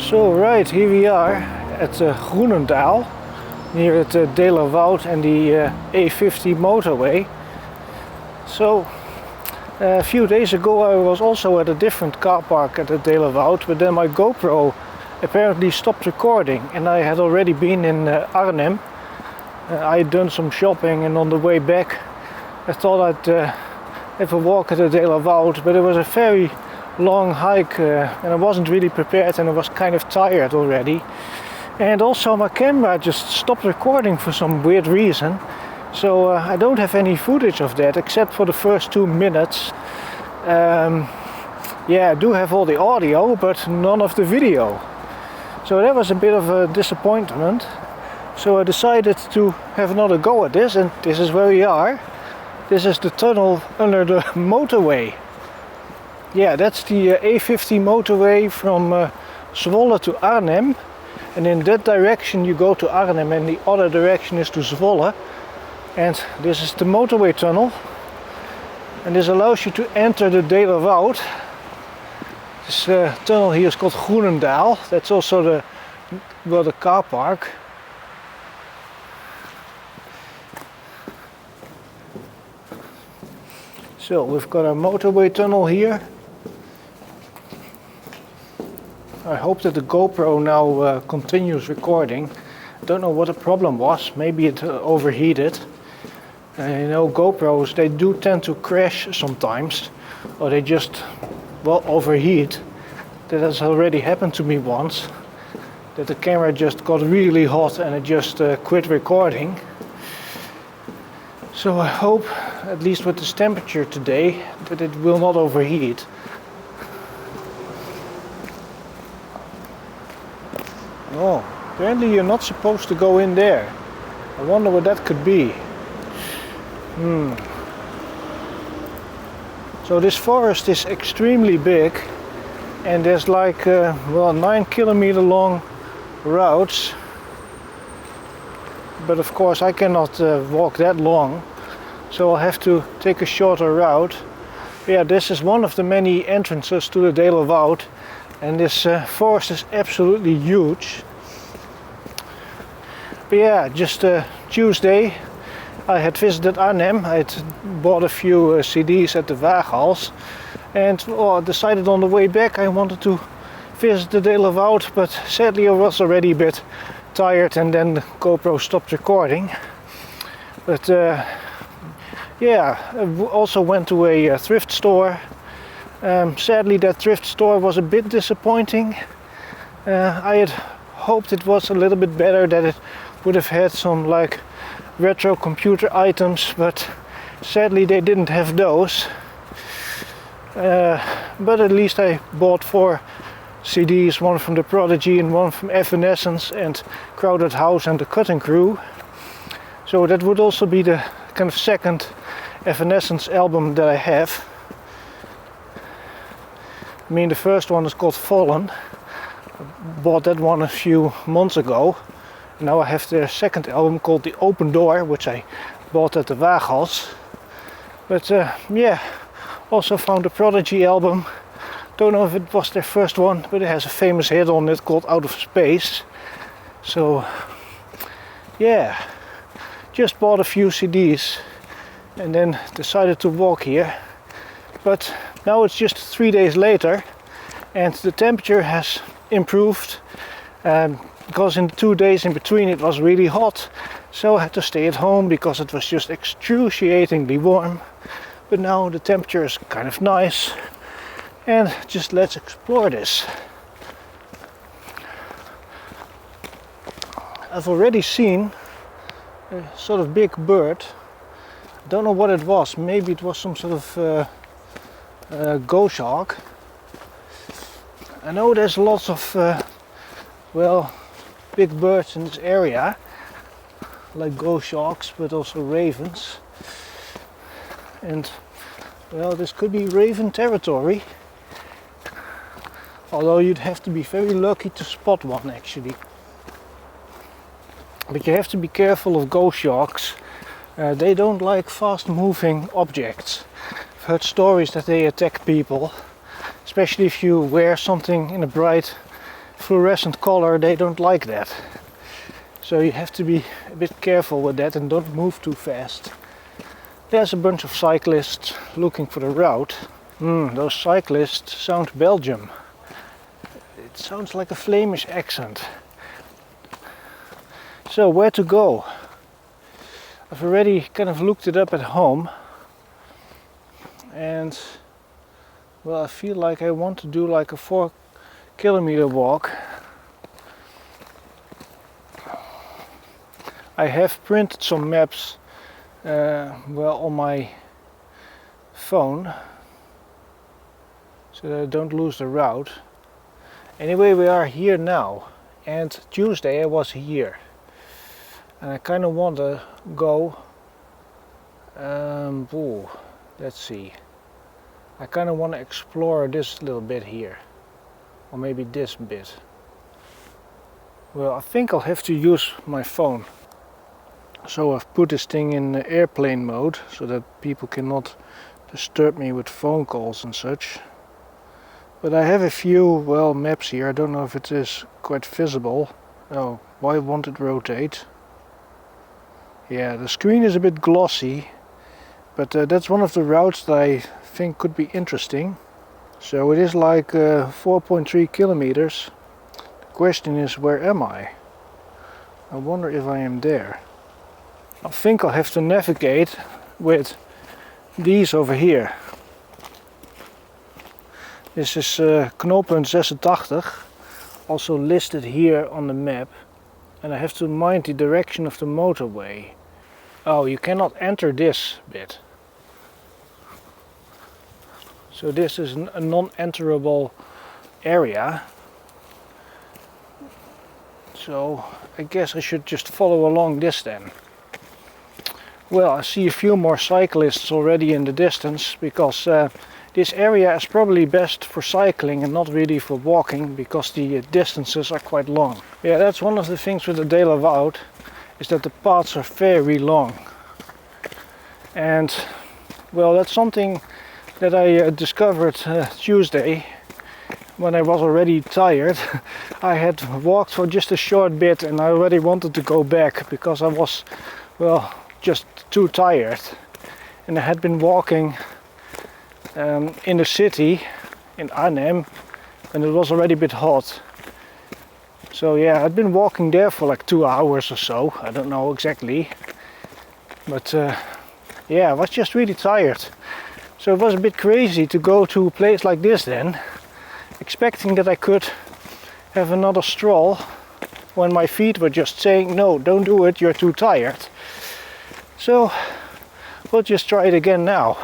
So right, here we are at Groenendaal, near het Deelerwoud and the A50 motorway. So a few days ago I was also at a different car park at the Deelerwoud, but then my GoPro apparently stopped recording and I had already been in Arnhem. I had done some shopping and on the way back I thought I'd have a walk at the Deelerwoud, but it was a very long hike and I wasn't really prepared and I was kind of tired already. And also my camera just stopped recording for some weird reason. So I don't have any footage of that except for the first 2 minutes. Yeah, I do have all the audio but none of the video. So that was a bit of a disappointment. So I decided to have another go at this, and this is where we are. This is the tunnel under the motorway. Yeah, that's the A50 motorway from Zwolle to Arnhem. And in that direction you go to Arnhem and the other direction is to Zwolle. And this is the motorway tunnel. And this allows you to enter the Deelerwoud. This tunnel here is called Groenendaal. That's also the car park. So we've got a motorway tunnel here. I hope that the GoPro now continues recording. I don't know what the problem was. Maybe it overheated. You know, GoPros, they do tend to crash sometimes, or they just, well, overheat. That has already happened to me once. That the camera just got really hot and it just quit recording. So I hope, at least with this temperature today, that it will not overheat. Oh, apparently you're not supposed to go in there. I wonder what that could be. So this forest is extremely big and there's like, well, 9 kilometer long routes. But of course I cannot walk that long, so I'll have to take a shorter route. Yeah, this is one of the many entrances to the Deelerwoud, and this forest is absolutely huge. But yeah, just Tuesday I had visited Arnhem. I had bought a few CDs at the Waaghals, and I decided on the way back I wanted to visit the Deelerwoud, but sadly I was already a bit tired and then the GoPro stopped recording. But yeah, I also went to a thrift store. Sadly that thrift store was a bit disappointing. I had hoped it was a little bit better, that it would have had some like retro computer items, but sadly they didn't have those. But at least I bought 4 CDs, one from The Prodigy and one from Evanescence and Crowded House and The Cutting Crew. So that would also be the kind of second Evanescence album that I have. I mean, the first one is called Fallen. I bought that one a few months ago. Now I have their second album called The Open Door, which I bought at the Waaghals. But yeah, also found the Prodigy album. Don't know if it was their first one, but it has a famous hit on it called Out of Space. So yeah, just bought a few CDs and then decided to walk here. But now it's just 3 days later and the temperature has improved, because in the 2 days in between it was really hot. So I had to stay at home because it was just excruciatingly warm. But now the temperature is kind of nice. And just let's explore this. I've already seen a sort of big bird. I don't know what it was. Maybe it was some sort of goshawk. I know there's lots of well, big birds in this area, like goshawks, but also ravens. And well, this could be raven territory. Although you'd have to be very lucky to spot one actually. But you have to be careful of goshawks. They don't like fast moving objects. I've heard stories that they attack people, especially if you wear something in a bright fluorescent color, they don't like that. So you have to be a bit careful with that and don't move too fast. There's a bunch of cyclists looking for the route. Those cyclists sound Belgium. It sounds like a Flemish accent. So where to go? I've already kind of looked it up at home. And well, I feel like I want to do like a 4-kilometer walk. I have printed some maps well on my phone so that I don't lose the route. Anyway, we are here now, and Tuesday I was here and I kind of want to go let's see, I kind of want to explore this little bit here, or maybe this bit. Well, I think I'll have to use my phone. So I've put this thing in airplane mode so that people cannot disturb me with phone calls and such. But I have a few, well, maps here. I don't know if it is quite visible. Oh, why won't it rotate? Yeah, the screen is a bit glossy, but that's one of the routes that I think could be interesting. So it is like 4.3 kilometers. The question is, where am I? I wonder if I am there. I think I'll have to navigate with these over here. This is knooppunt 86, also listed here on the map. And I have to mind the direction of the motorway. Oh, you cannot enter this bit. So this is a non-enterable area. So I guess I should just follow along this then. Well, I see a few more cyclists already in the distance, because this area is probably best for cycling and not really for walking, because the distances are quite long. Yeah, that's one of the things with the Deelerwoud, is that the paths are very long. And well, that's something that I discovered Tuesday when I was already tired. I had walked for just a short bit and I already wanted to go back because I was, well, just too tired. And I had been walking in the city in Arnhem and it was already a bit hot. So yeah, I'd been walking there for like 2 hours or so. I don't know exactly, but yeah, I was just really tired. So it was a bit crazy to go to a place like this then, expecting that I could have another stroll when my feet were just saying, no, don't do it, you're too tired. So we'll just try it again now.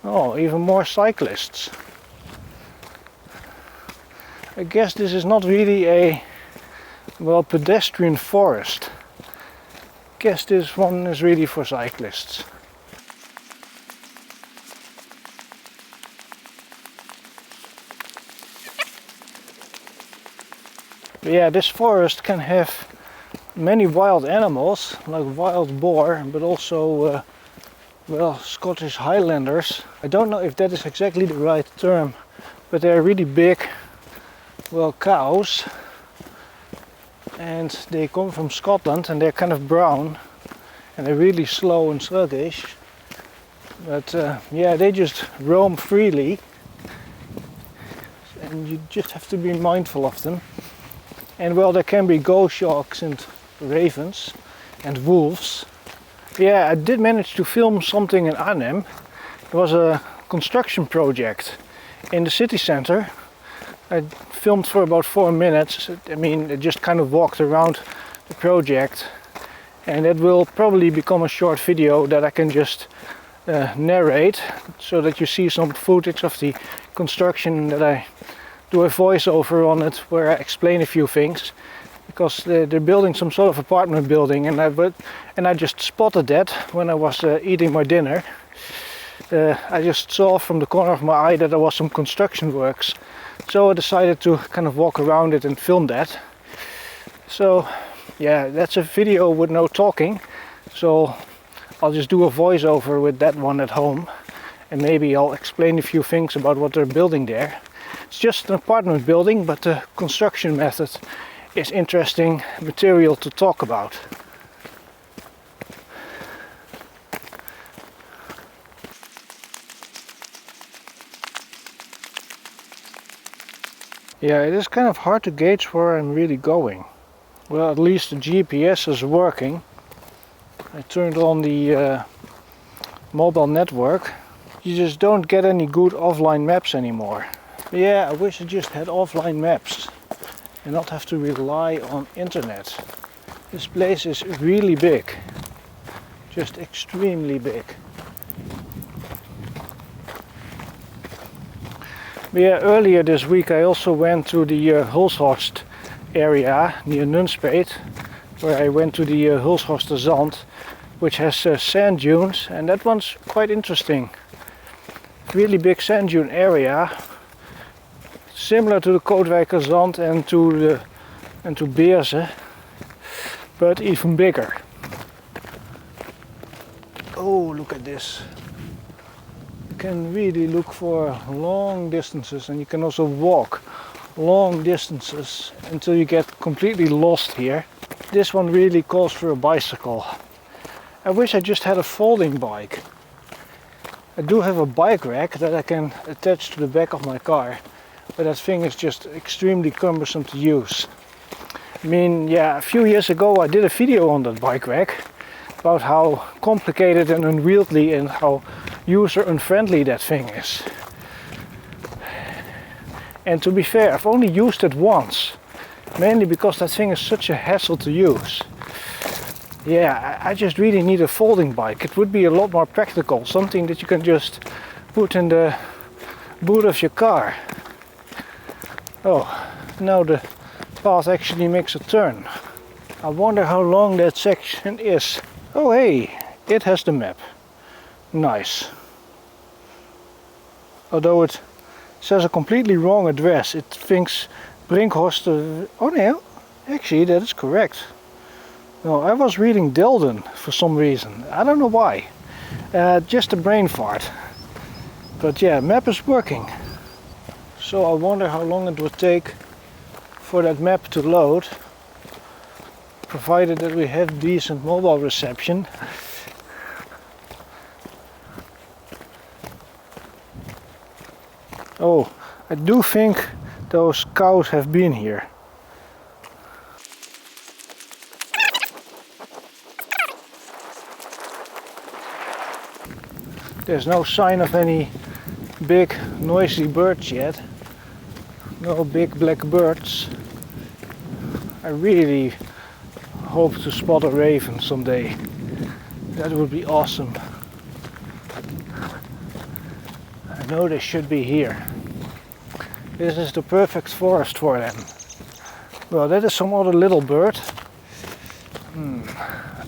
Oh, even more cyclists. I guess this is not really a, well, pedestrian forest. I guess this one is really for cyclists. But yeah, this forest can have many wild animals, like wild boar, but also well, Scottish Highlanders. I don't know if that is exactly the right term, but they're really big, well, cows. And they come from Scotland and they're kind of brown and they're really slow and sluggish. But yeah, they just roam freely and you just have to be mindful of them. And well, there can be goshawks and ravens and wolves. Yeah, I did manage to film something in Arnhem. It was a construction project in the city center. I filmed for about 4 minutes. I mean, I just kind of walked around the project, and it will probably become a short video that I can just narrate, so that you see some footage of the construction, that I do a voiceover on it where I explain a few things, because they're building some sort of apartment building, and I just spotted that when I was eating my dinner. I just saw from the corner of my eye that there was some construction works. So I decided to kind of walk around it and film that. So yeah, that's a video with no talking. So I'll just do a voiceover with that one at home. And maybe I'll explain a few things about what they're building there. It's just an apartment building, but the construction method is interesting material to talk about. Yeah, it is kind of hard to gauge where I'm really going. Well, at least the GPS is working. I turned on the mobile network. You just don't get any good offline maps anymore. Yeah, I wish I just had offline maps and not have to rely on internet. This place is really big, just extremely big. But yeah, earlier this week I also went to the Hulshorst area near Nunspeet, where I went to the Hulshorster Zand, which has sand dunes, and that one's quite interesting. Really big sand dune area, similar to the Kootwijker Zand and to Beerse, but even bigger. Oh, look at this. You can really look for long distances, and you can also walk long distances until you get completely lost here. This one really calls for a bicycle. I wish I just had a folding bike. I do have a bike rack that I can attach to the back of my car, but that thing is just extremely cumbersome to use. I mean, yeah, a few years ago I did a video on that bike rack about how complicated and unwieldy and how user unfriendly that thing is. And to be fair, I've only used it once, mainly because that thing is such a hassle to use. Yeah, I just really need a folding bike. It would be a lot more practical, something that you can just put in the boot of your car. Oh, now the path actually makes a turn. I wonder how long that section is. Oh hey, it has the map. Nice. Although it says a completely wrong address. It thinks Brinkhorst. Oh no, actually that is correct. No, I was reading Deelen for some reason. I don't know why. Just a brain fart. But yeah, map is working. So I wonder how long it would take for that map to load, provided that we have decent mobile reception. Oh, I do think those cows have been here. There's no sign of any big noisy birds yet. No big black birds. I really hope to spot a raven someday. That would be awesome. I know they should be here. This is the perfect forest for them. Well, that is some other little bird.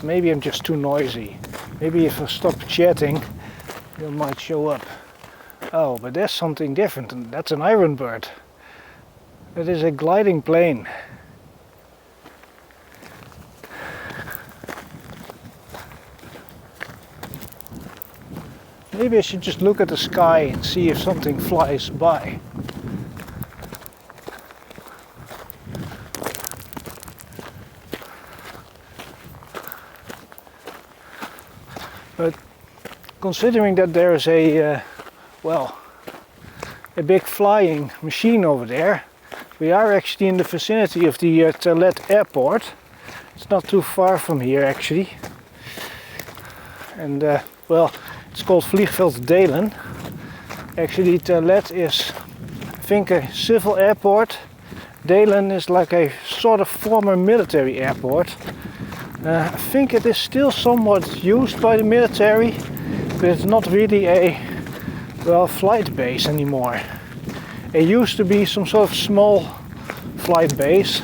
Maybe I'm just too noisy. Maybe if I stop chatting, they might show up. Oh, but there's something different, and that's an iron bird. That is a gliding plane. Maybe I should just look at the sky and see if something flies by. But considering that there is a big flying machine over there, we are actually in the vicinity of the Terlet airport. It's not too far from here actually. And it's called Vliegveld Deelen. Actually Terlet is, I think, a civil airport. Deelen is like a sort of former military airport. I think it is still somewhat used by the military, but it's not really a flight base anymore. It used to be some sort of small flight base.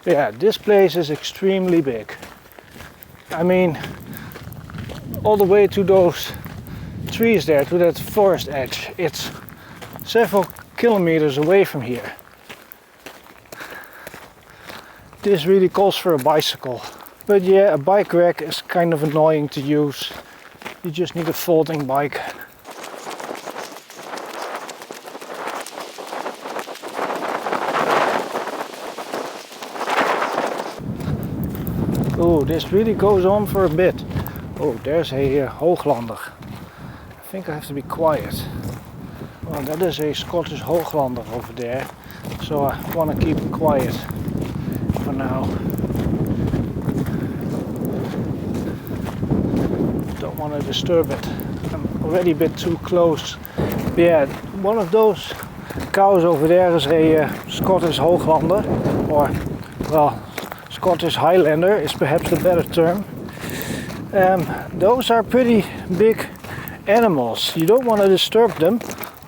Yeah, this place is extremely big. I mean, all the way to those trees there, to that forest edge, it's several kilometers away from here. This really calls for a bicycle. But yeah, a bike rack is kind of annoying to use. You just need a folding bike. Oh, this really goes on for a bit. Oh, there's a Hooglander. I think I have to be quiet. Well, that is a Scottish Hooglander over there. So I want to keep it quiet for now. Don't want to disturb it. I'm already a bit too close. But yeah, one of those cows over there is a Scottish Hooglander, or well, Scottish Highlander is perhaps the better term. Those are pretty big animals. You don't want to disturb them,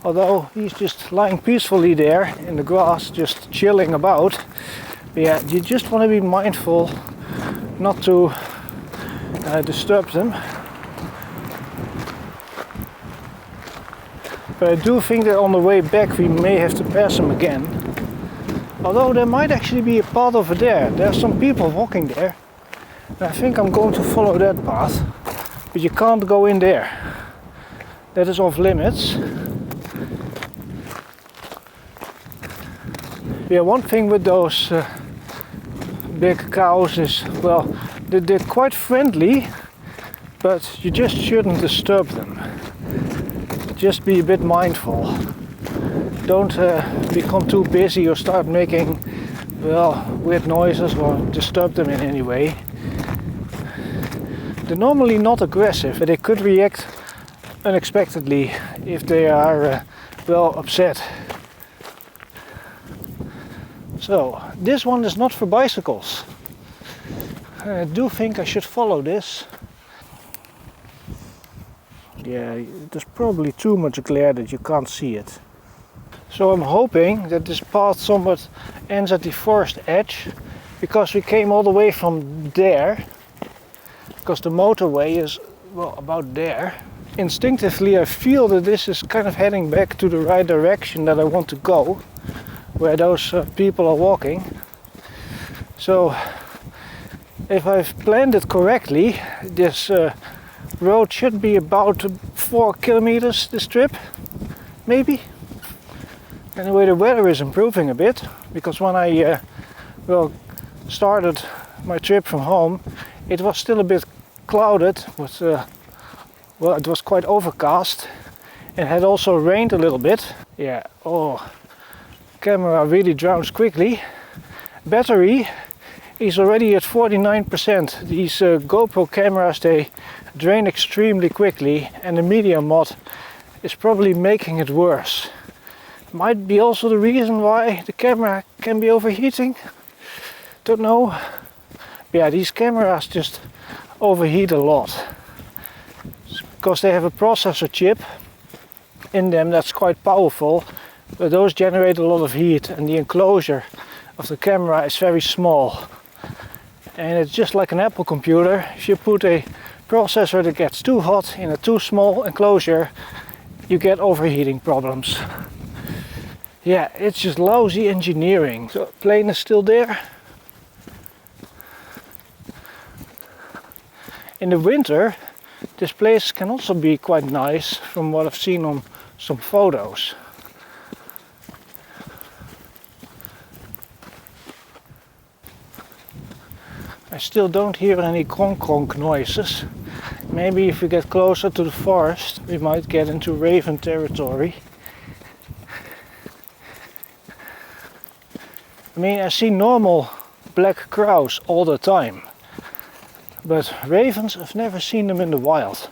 although he's just lying peacefully there in the grass, just chilling about. But yeah, you just want to be mindful not to disturb them. But I do think that on the way back we may have to pass them again. Although there might actually be a path over there. There's some people walking there. And I think I'm going to follow that path. But you can't go in there. That is off limits. Yeah, one thing with those big cows is, well, they're quite friendly, but you just shouldn't disturb them. Just be a bit mindful. Don't become too busy or start making, well, weird noises or disturb them in any way. They're normally not aggressive, but they could react unexpectedly if they are, well, upset. So, this one is not for bicycles. I do think I should follow this. Yeah, there's probably too much glare that you can't see it. So I'm hoping that this path somewhat ends at the forest edge, because we came all the way from there, because the motorway is, well, about there. Instinctively I feel that this is kind of heading back to the right direction that I want to go, where those people are walking. So if I've planned it correctly, this road should be about 4 kilometers this trip, maybe. Anyway, the weather is improving a bit, because when I well, started my trip from home, it was still a bit clouded, with, well, it was quite overcast, and had also rained a little bit. Yeah, oh, camera really drowns quickly. Battery is already at 49%. These GoPro cameras, they drain extremely quickly, and the medium mod is probably making it worse. Might be also the reason why the camera can be overheating. Don't know. Yeah, these cameras just overheat a lot. It's because they have a processor chip in them that's quite powerful, but those generate a lot of heat, and the enclosure of the camera is very small. And it's just like an Apple computer. If you put a processor that gets too hot in a too small enclosure, you get overheating problems. Yeah, it's just lousy engineering. So, plane is still there. In the winter, this place can also be quite nice, from what I've seen on some photos. I still don't hear any kronk noises. Maybe if we get closer to the forest, we might get into raven territory. I mean, I see normal black crows all the time, but ravens, I've never seen them in the wild.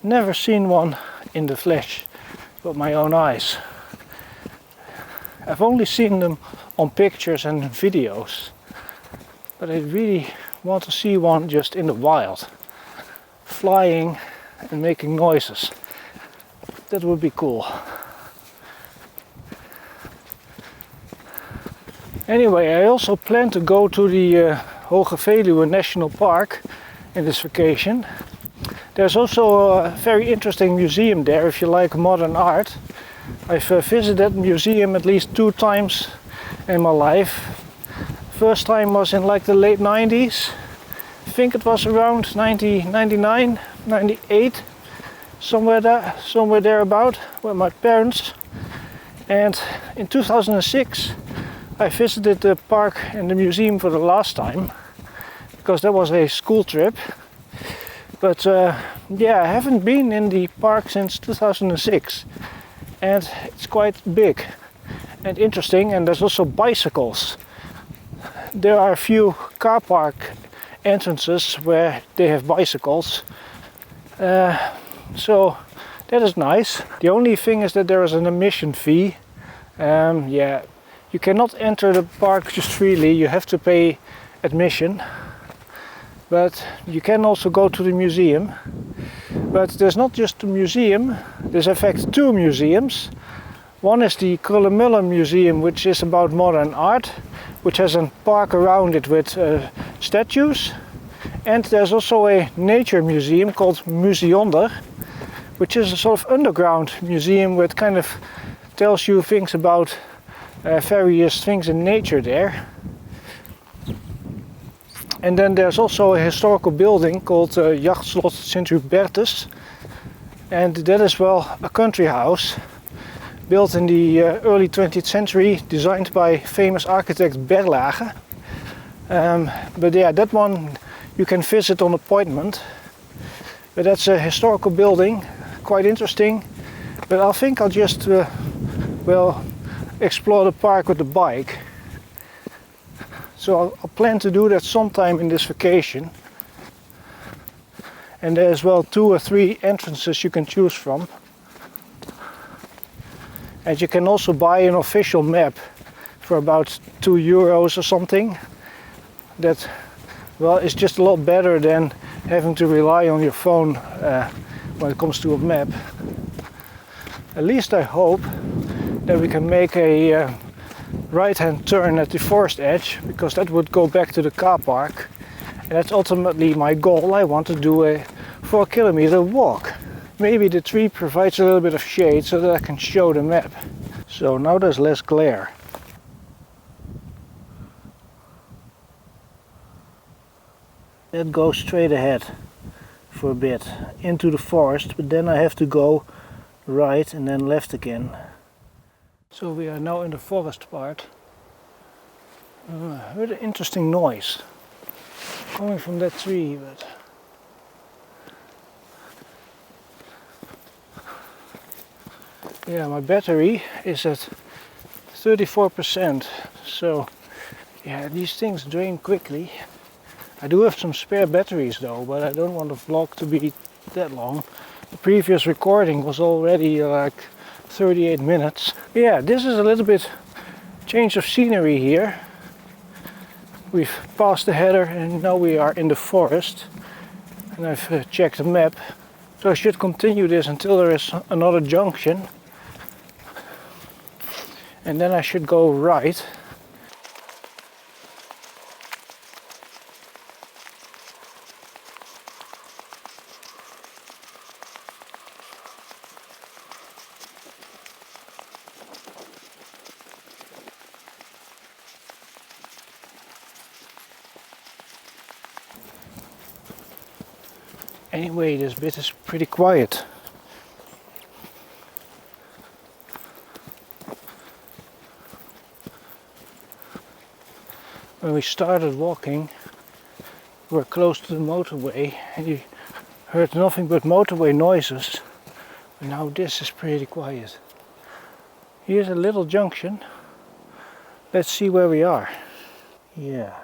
Never seen one in the flesh with my own eyes. I've only seen them on pictures and videos, but I really want to see one just in the wild, flying and making noises. That would be cool. Anyway, I also plan to go to the Hoge Veluwe National Park in this vacation. There's also a very interesting museum there if you like modern art. I've visited that museum at least 2 times in my life. First time was in like the late 90s. I think it was around 1999, 98, somewhere there about, with my parents. And in 2006 I visited the park and the museum for the last time, because that was a school trip. But yeah, I haven't been in the park since 2006, and it's quite big and interesting, and there's also bicycles. There are a few car park entrances where they have bicycles, so that is nice. The only thing is that there is an admission fee. Yeah, you cannot enter the park just freely, you have to pay admission. But you can also go to the museum. But there's not just the museum, there's in fact 2 museums. One is the Groenendaal Museum, which is about modern art, which has a park around it with statues. And there's also a nature museum called Museonder, which is a sort of underground museum which kind of tells you things about various things in nature there. And then there's also a historical building called Jachtslot Sint Hubertus, and that is, well, a country house built in the early 20th century, designed by famous architect Berlage. But yeah, that one you can visit on appointment. But that's a historical building, quite interesting. But I think I'll just well, explore the park with the bike. So I'll plan to do that sometime in this vacation. And there's, well, 2 or 3 entrances you can choose from. And you can also buy an official map for about €2 or something. That, well, is just a lot better than having to rely on your phone when it comes to a map. At least I hope that we can make a right-hand turn at the forest edge, because that would go back to the car park, and that's ultimately my goal. I want to do a 4-kilometer walk. Maybe the tree provides a little bit of shade so that I can show the map. So now there's less glare. That goes straight ahead for a bit into the forest, but then I have to go right and then left again. So we are now in the forest part. I heard an interesting noise coming from that tree, but yeah, my battery is at 34%, so yeah, these things drain quickly. I do have some spare batteries though, but I don't want the vlog to be that long. The previous recording was already like 38 minutes. Yeah, this is a little bit change of scenery here. We've passed the header and now we are in the forest. And I've checked the map. So I should continue this until there is another junction. And then I should go right. Anyway, this bit is pretty quiet. When we started walking, we were close to the motorway and you heard nothing but motorway noises. And now this is pretty quiet. Here's a little junction. Let's see where we are. Yeah.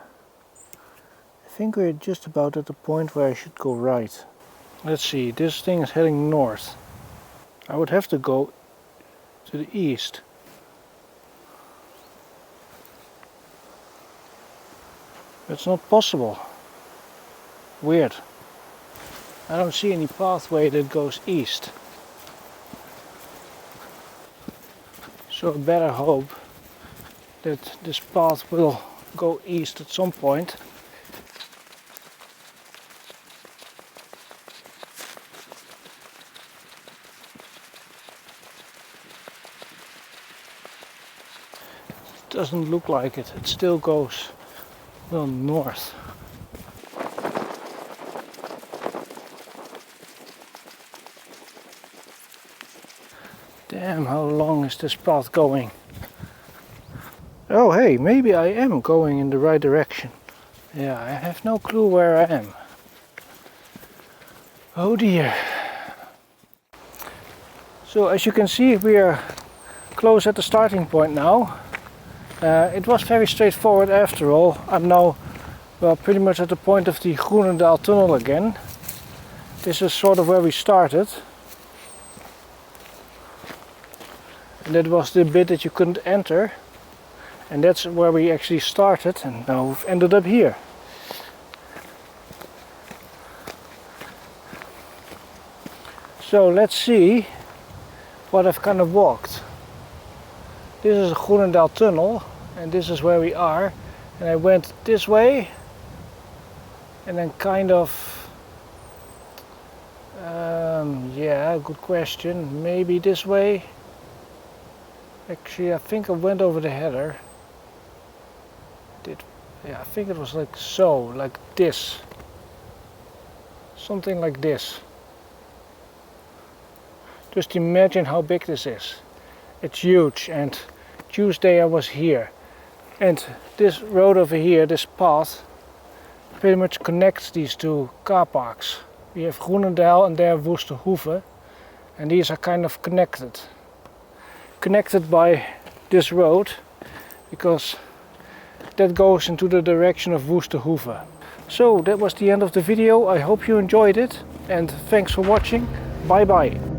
I think we're just about at the point where I should go right. Let's see, this thing is heading north. I would have to go to the east. That's not possible. Weird. I don't see any pathway that goes east. So I better hope that this path will go east at some point. Doesn't look like it. It still goes well north. Damn, how long is this path going? Oh hey, maybe I am going in the right direction. Yeah, I have no clue where I am. Oh dear. So as you can see, we are close at the starting point now. It was very straightforward after all. I'm now pretty much at the point of the Groenendaal tunnel again. This is sort of where we started. And that was the bit that you couldn't enter. And that's where we actually started, and now we've ended up here. So let's see what I've kind of walked. This is a Groenendaal tunnel, and this is where we are. And I went this way, and then kind of, yeah, good question. Maybe this way. Actually, I think I went over the header. Yeah, I think it was like so, like this. Something like this. Just imagine how big this is. It's huge, and Tuesday I was here. And this road over here, this path, pretty much connects these two car parks. We have Groenendaal and there Woeste Hoeve. And these are kind of connected. Connected by this road, because that goes into the direction of Woeste Hoeve. So that was the end of the video. I hope you enjoyed it, and thanks for watching. Bye bye.